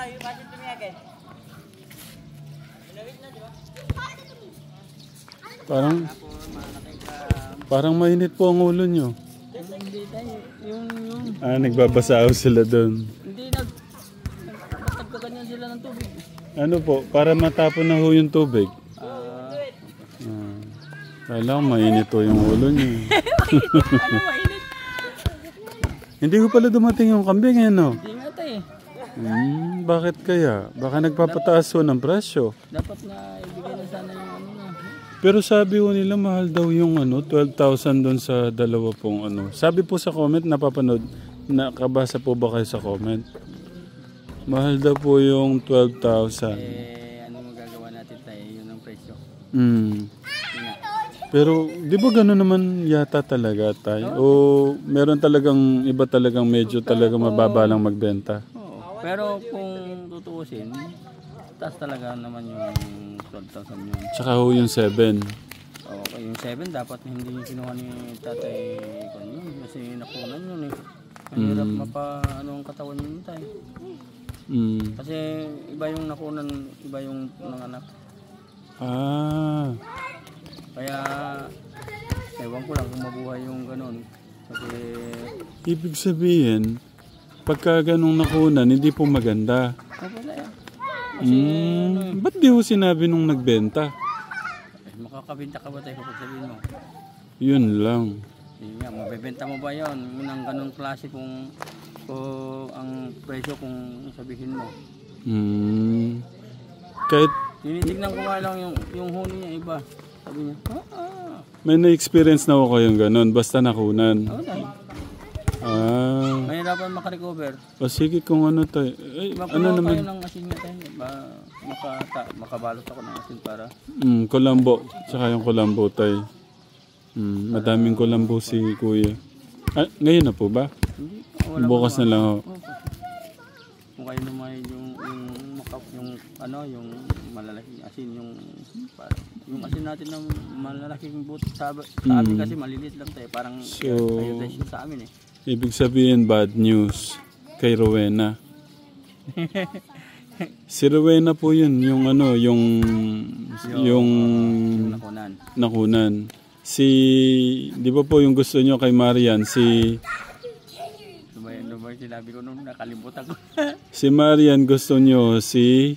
You pass it to me again. Inawit na, di ba? Parang mainit po ang ulo nyo. Hindi tayo. Yung... Nagbabasaw sila doon. Hindi nagkaganyan sila ng tubig. Ano po? Para matapon na ho yung tubig. Kala ko mainit po yung ulo nyo. Ano mainit? Hindi ko pala dumating yung kambing, ano? Hindi nga tayo. Bakit kaya? Baka nagpapataas ho ng presyo. Dapat na ibigay na sana yung ano na. Pero sabi ho nila mahal daw yung 12,000 doon sa dalawa pong Sabi po sa comment, napapanood, nakabasa po ba kayo sa comment? Mahal daw po yung 12,000. Ano magagawa natin tayo? Yun ang presyo. Pero di ba gano'n naman yata talaga tayo? O meron talagang iba talagang medyo talaga mababa lang magbenta? Pero kung tutuusin, taas talaga naman yung 12,000 yun. Tsaka ho yung 7. Okay, yung 7 dapat hindi kinuha ni tatay yun. Kasi nakunan yun eh. Ang hirap ang katawan yun tayo. Kasi iba yung nakunan, iba yung nanganak. Kaya ewan ko lang kung mabuhay yung ganun. Kasi ibig sabihin, pagka ganong nakunan, hindi po maganda. wala yan. Kasi ano eh. Ba't di ho sinabi nung nagbenta? Makakabenta ka ba tayo kapag sabihin mo? Yun lang. Yun nga, mabebenta mo ba yun? Yun ang ganong klase kung ang presyo kung sabihin mo. Kahit Tinitignan ko nga lang yung huni niya iba. Sabi niya, may na-experience na ako kayong ganun, basta nakunan. oo dahil. Mahirapan makarecover. O sige kung ano tayo. Makuha kayo ng asin niya tayo. Makabalot ako ng asin para. Kulambo. Tsaka yung kulambo tayo. Madaming kulambo si kuya. Ngayon na po ba? Hindi. Bukas na lang ho. Kung kayo naman yung malalaking asin yung asin natin ng malalaking buto sa amin kasi maliliit lang tayo parang kayo tayo sa amin eh. Ibig sabihin bad news kay Rowena. Si Rowena po yun, yung nakunan. Si, di ba po yung gusto nyo kay Marian, si... Ano ba yung sinabi ko nung nakalimutan ko? Si Marian gusto nyo, si...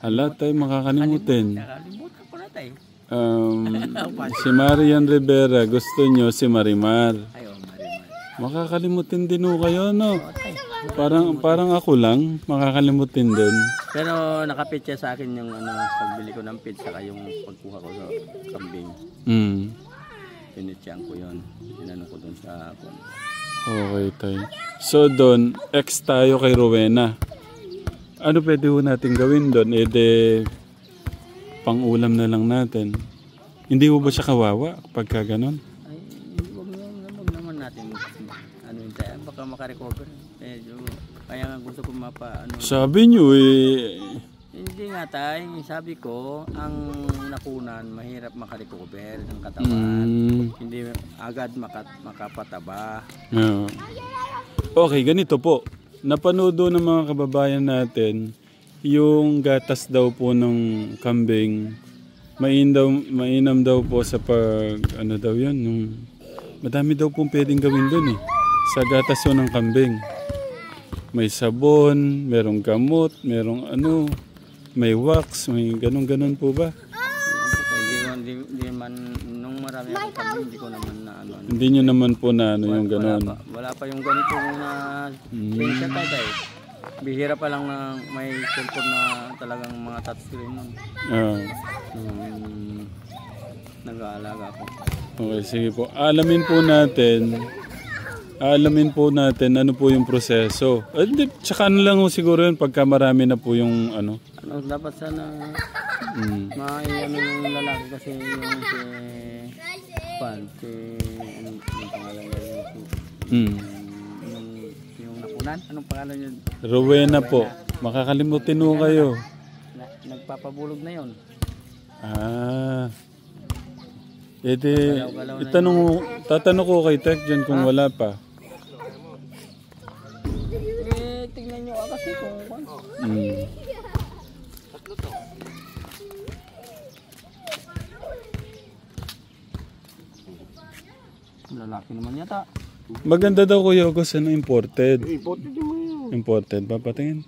Hala tayo makakalimutin. Nakalimutan ko na tayo. Si Marian Rivera gusto nyo, si Marimar. Ayaw, Marimar. Makakalimutin din ho kayo, no? Parang ako lang, makakalimutin din. Pero nakapit siya sa akin yung pagbili ko ng pit saka yung pagkuha ko sa kambing. Pinitsyan ko yun. Tinanong ko dun sa phone. Okay tayo. So doon, ex tayo kay Rowena. Ano pwede ho natin gawin doon? Pang-ulam na lang natin. Hindi ho ba siya kawawa pagka ganon? Ay, wag naman natin. Ano yun tayo? Baka makarecover. Kaya nga gusto ko Sabi nyo Hindi nga tayo. Sabi ko, ang nakunan, mahirap makarecover ng katawan. Hindi agad makapataba. Yeah. Okay, ganito po. Napanood ng mga kababayan natin yung gatas daw po ng kambing. Mainam daw po sa daw yun. Madami daw pong pwedeng gawin dun eh. Sa gatas yun ng kambing. May sabon, merong gamot, merong may wax, may ganun po ba? Hindi man, nung marami akong kambing, hindi ko naman na Hindi nyo naman po na yung ganun. Wala pa yung ganito na pensa tayo. Bihira pa lang na may cellphone na talagang mga touchscreen nun. Nag-aalaga ako. Okay, sige po. Alamin po natin ano po yung proseso. Tsaka lang ho siguro yun pagka marami na po yung dapat sana yung lalaki kasi yung anong pangalan yung nakunan? Anong pangalan yun? Rowena po. Makakalimutin ho kayo. Nagpapabulog na yun. Tatanong ko kay Tek dyan kung wala pa. Tingnan nyo kasi kung tatlo to. Lalaki naman yata. Maganda daw Kuya August, imported. Imported, papatingin.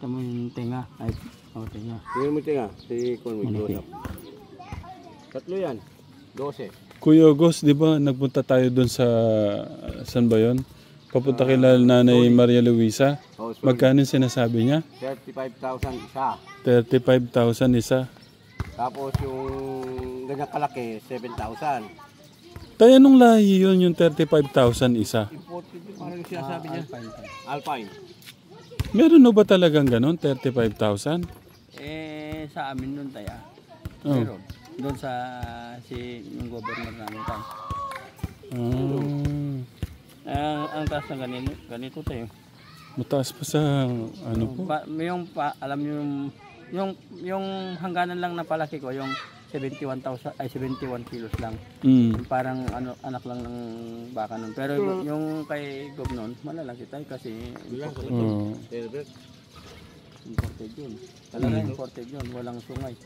Tama yung tenga. Tenga. Tingnan mo tenga. Si Conway. Tatlo yan. 12. Kuya August, di ba nagpunta tayo doon sa... Saan ba yun? Papunta kila Nanay Maria Luisa. Magkano yung sinasabi niya? 35,000 isa. 35,000 isa. Tapos yung ganyan kalaki, 7,000. Tayo anong lahi yun yung 35,000 isa? Imported yung parang sinasabi niya. Alpine. Meron ba talagang ganon? 35,000? Sa amin nun tayo. Meron. Doon sa yung governor namin tayo. Ang taas na ganito tayo. Mataas pa sa po? Alam niyo yung hangganan lang na palaki ko, yung 71 kilos lang. Parang anak lang ng baka nun. Pero yung kay Gobnon, malalaki tayo kasi imported yun. Talaga imported yun, walang sungay.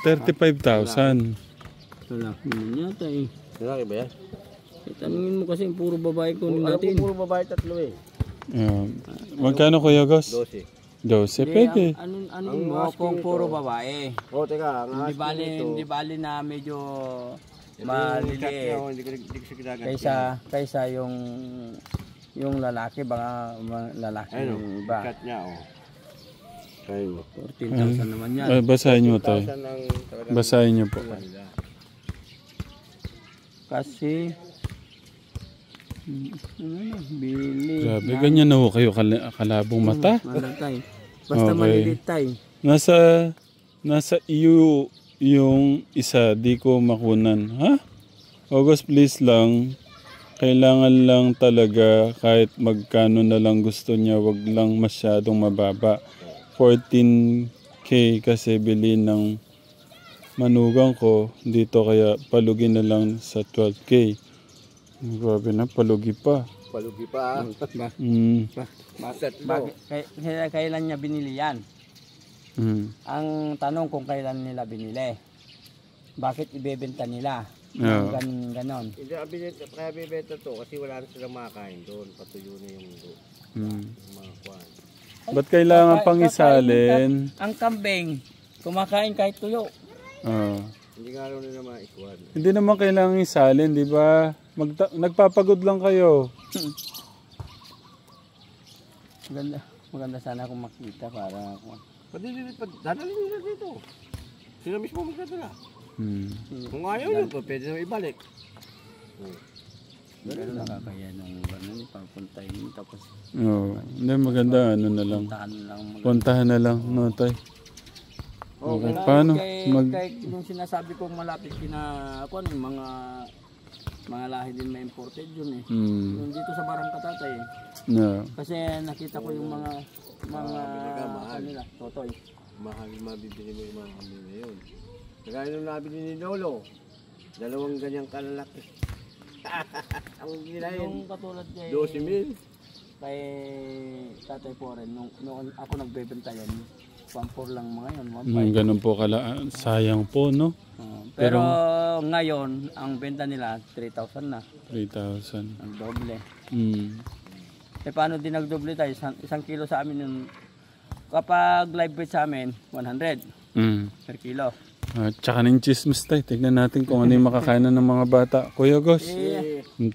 35,000. Lalaki nun yata eh. Lalaki ba yan? Tanungin mo kasi puro babae ko natin. Puro babae tatlo eh. Magkano Kuya Gus? 12. 12, pwede. Ano mo kung puro babae? Oh, teka, ang Hindi bali na medyo maliliit. maliliit. Hindi ko siya ginagat. Kaysa yung lalaki, baka lalaki Ayun, yung iba. cut niya, oh. Kaya mo. 14,000 naman yan. Basahin nyo tayo. 1,000 ang talagang Basahin nyo po. nila. Kasi bili. Grabe, ganyan na ho kayo kalabong mata. Tay. Basta Okay. maliliit tay. Nasa iyo yung isa, di ko makunan. Ha? August, please lang. Kailangan lang talaga kahit magkano na lang gusto niya, wag lang masyadong mababa. 14K kasi bili ng manugang ko dito, kaya palugi na lang sa 12K. Grabe na, palugi pa. Palugi pa. Kailan niya binili yan? Ang tanong kung kailan nila binili. Bakit ibebenta nila? Ganon. Hindi, kaya bibenta to kasi wala na silang makakain doon. Patuyo na yung mga kuwan. Ba't kailangan pang isalin? Ang kambing, kumakain kahit tuyo. Hindi nga rin nila maikuan. Hindi naman kailangan isalin, di ba? Nagpapagod lang kayo. Maganda sana kung makita para Dadalhin nila dito. Sila mismo magdadala. Kung ayaw nyo, pwede na ibalik. Pero nakakaya nung gano'n, papuntahin tapos Hindi, maganda, ano na lang. puntahan Puntahan na lang. lang, no, tay. Okay, Kaya paano? Kahit yung sinasabi kong malapit ako, mga lahi din may imported yun eh. Yung dito sa Barang Katatay eh. No. Kasi nakita ko yung mga kanila, totoy. Mahal mabibili mo yung mga kami na yun. Kagaya nung nabili ni Lolo, 2 ganyang kalalaki. Ang ginahin, Yung katulad kay 12,000. kay Tatay Poren, nung ako nagbebenta yan, 1.4 lang mga yun, 1.5. Ganun po sayang po, no? Pero ngayon, ang benta nila 3,000 na. 3,000. Ang doble. Eh paano din nagdoble tayo? Isang kilo sa amin yung kapag live weight sa amin, 100 per kilo. Tsaka ng chismis tayo. Tignan natin kung ano yung makakainan ng mga bata. Kuya Gus,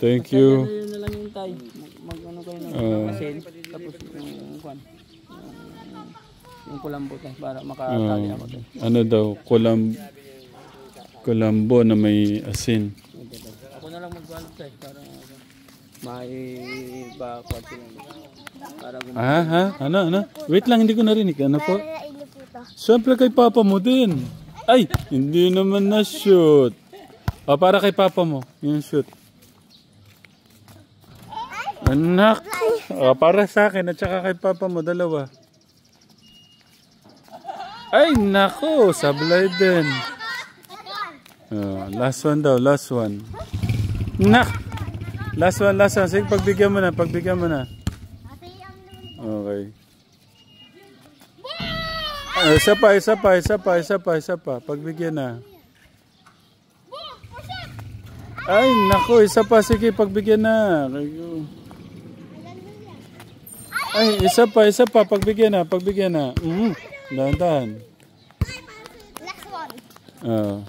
thank you. Yun na lang yung tayo. Mag-ano kayo ng masin. Tapos yung kulambo tayo para makakali ako tayo. Ano daw, kulambo na may asin. Ako na lang mag-valve tayo para may bakwat sila. Para Ano? Wait lang, hindi ko narinig. Ano po? Siyempre kay papa mo din. Ay, hindi naman na-shoot. Para kay papa mo, yung shoot. Anak. Para sa akin at saka kay papa mo, dalawa. Ay, nako, sablay din. Last one daw, last one. Nak! Last one. Sige, pagbigyan mo na. Okay. Isa pa. Pagbigyan na. Ay, nako, isa pa. Sige, pagbigyan na. Ay, isa pa. Pagbigyan na. Dahan-dahan. Next one.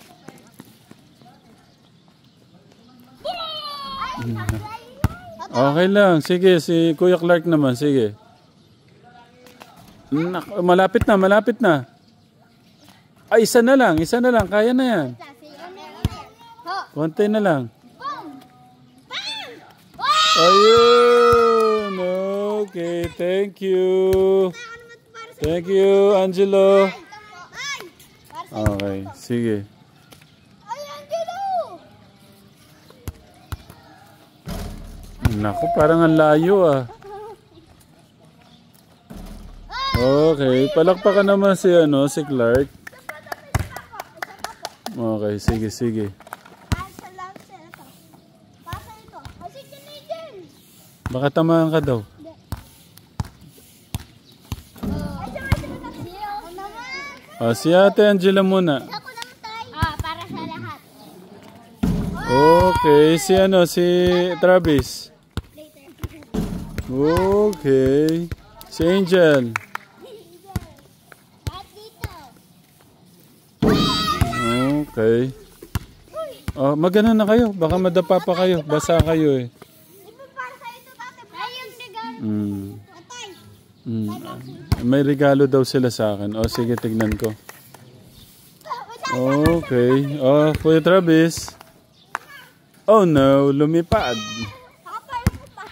Okay lang. Sige, si Kuya Clark naman. Sige. Malapit na. Ay, isa na lang. Kaya na yan. Konti na lang. Ayun. Okay, thank you. Thank you, Angelo. Okay, sige. Naku, parang ang layo ah. Okay, palakpakan naman si Clark. Okay, sige. Baka tamaan ka daw. Si Ate Angela muna. Para sa lahat. Okay, si Travis. Okay. Si Angel. At dito. Okay. Oh, magana na kayo. Baka madapa pa kayo. Basa kayo eh. Di ba para sa ito, tate? Ay, yung regalo. Atay. May regalo daw sila sa akin. O sige, tignan ko. Okay. Oh, Kuya Travis. Oh no, lumipad. Kapal mo pa.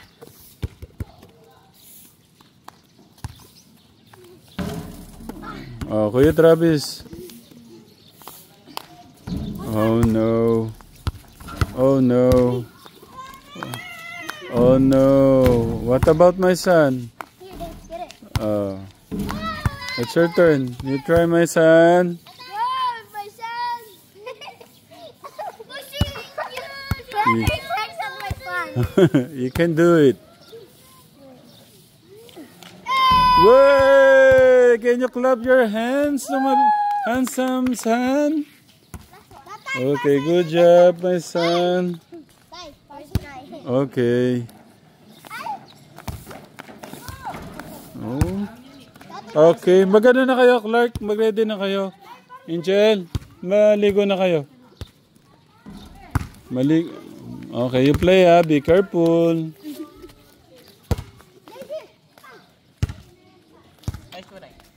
Oh, Kuya Travis. Oh no. Oh no. Oh no. What about my son? Here, get it. Oh. It's your turn. You try, my son. Wow, my son. Pushing you. Thanks on my son. You can do it. Way! Can you clap your hands to my handsome son? Okay, good job, my son. Tay, first try. Okay. Oh. Okay, magano na kayo, Clark? Mag-ready na kayo. Angel, maligo na kayo. Okay, you play be careful.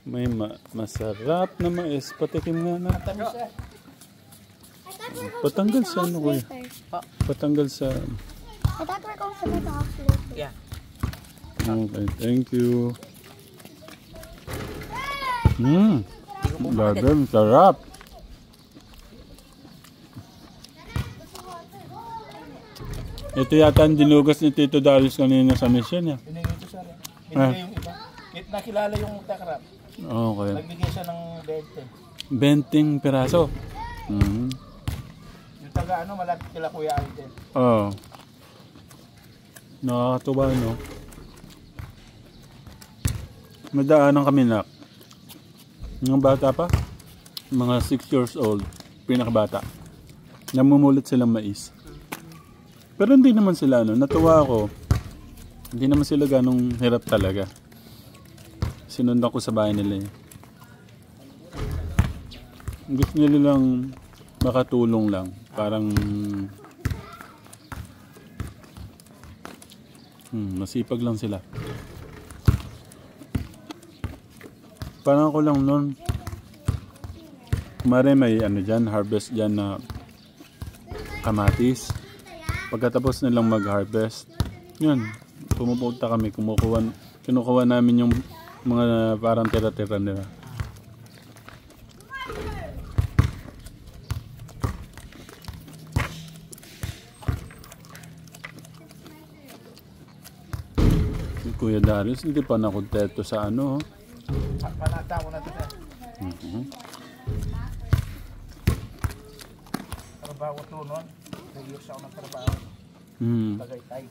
May masarap na mais. Patikim nga na. Patanggal sa ano, kuya? Patanggal sa... I thought we're going to make off later. Yeah. Okay, thank you. Lager, sarap. Ito yata ang dinugas ni Tito Darius kanina sa mission niya. Binigay ko sana. Binigay yung iba. Nakilala yung takrap. Okay. Nagbigay siya ng 20 20. piraso. Yung taga malapit kila Kuya Aiden. Oo. Nakakatuwa, no? Madaanan kami na. Mga bata pa. Mga 6 years old. Pinakabata. Namumulit silang mais. Pero hindi naman sila, natuwa ako. Hindi naman sila ganong hirap talaga. Sinundan ko sa bahay nila eh. Gusto nila lang makatulong lang. Parang masipag lang sila. Parang ako lang nun. Kumare may dyan, harvest dyan na kamatis. Pagkatapos nilang mag-harvest, yun, pumupunta kami, kinukuha namin yung mga parang tira-tira nila. Si Kuya Darius, hindi pa nakontento sa ano. Panata ko na ito. Trabaho to nun. Nag-ios ako ng trabaho. Tagaytay.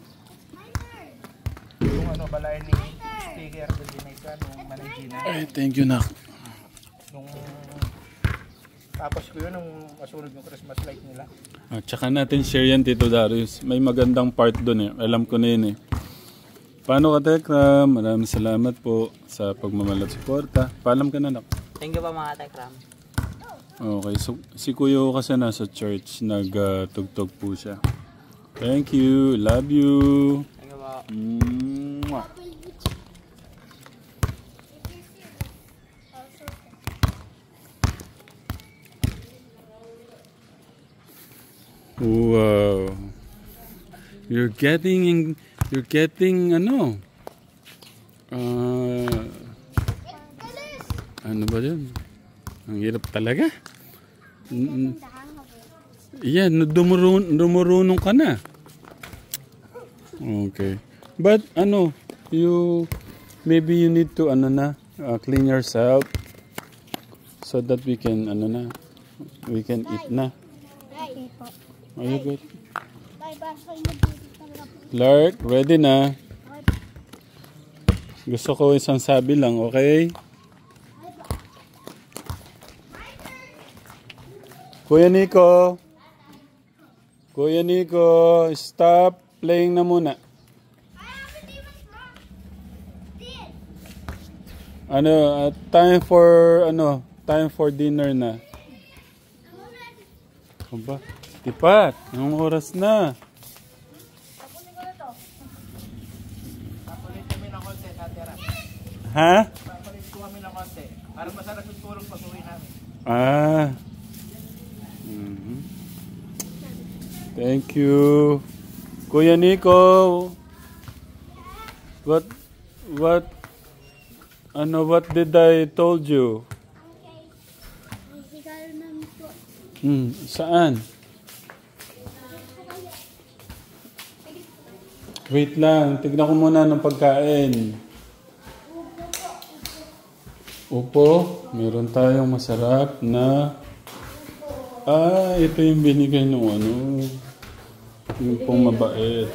Yung balay ni Stiger de Jamaica nung Managina. Ay, thank you, Nak. Nung tapos ko yun, nung masunod yung Christmas light nila. Tsaka natin share yan, Tito Darius. May magandang part doon eh. Alam ko na yun eh. Paano ka, Tekram? Maraming salamat po sa pagmamahal at suporta. Paalam ka na, Nak. Thank you pa mga Tekram. Okay, so si Kuya kasi nasa church, nagtugtog po siya. Thank you, love you. Thank you po. Mwah. Wow. You're getting ano? Ano ba 'yun? Ang hirap talaga. Yan, dumurunong ka na. Okay. But maybe you need to clean yourself so that we can eat na. Are you good? Clark, ready na. Gusto ko isang sabi lang, okay? Kuya Nico, stop playing na muna. time for dinner na. Aba, tipat, anong oras na? Papalit kami ng konti, tatira. Ha? Papalit ko kami ng konti. Para masarap yung turong pag-uwi namin. Ah. Thank you. Kuya Nico. What did I told you? Regalo namin po. Saan? Wait lang, tignan ko muna ng pagkain. Upo, meron tayong masarap na... ito yung binigay ng yung pong mabait.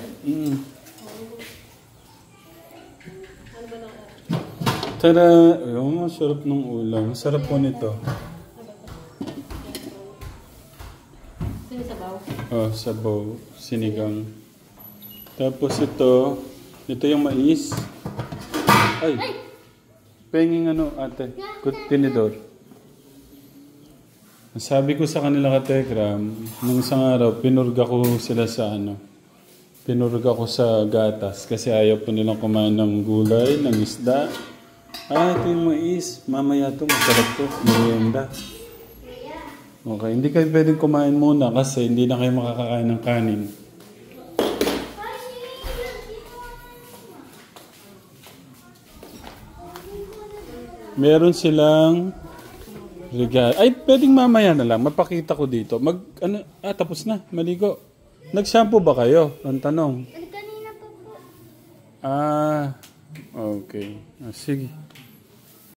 Tara, masarap ng ulam. Masarap po nito. Sabaw. Sinigang. Tapos ito yung mais. Ay! Penging ate. Tinidor. Sabi ko sa kanila ka-Telegram, nung isang araw, pinurga ko sila sa pinurga ko sa gatas kasi ayaw po nilang kumain ng gulay, ng isda. Ito yung mais. Mamaya to, masarap to. Merienda. Okay, hindi kayo pwedeng kumain muna kasi hindi na kayo makakakain ng kanin. Meron silang regalo. Ay, pwedeng mamaya na lang. Mapakita ko dito. Tapos na. Maligo. Nag-shampoo ba kayo? Ang tanong. Kanina po po. Okay. Sige.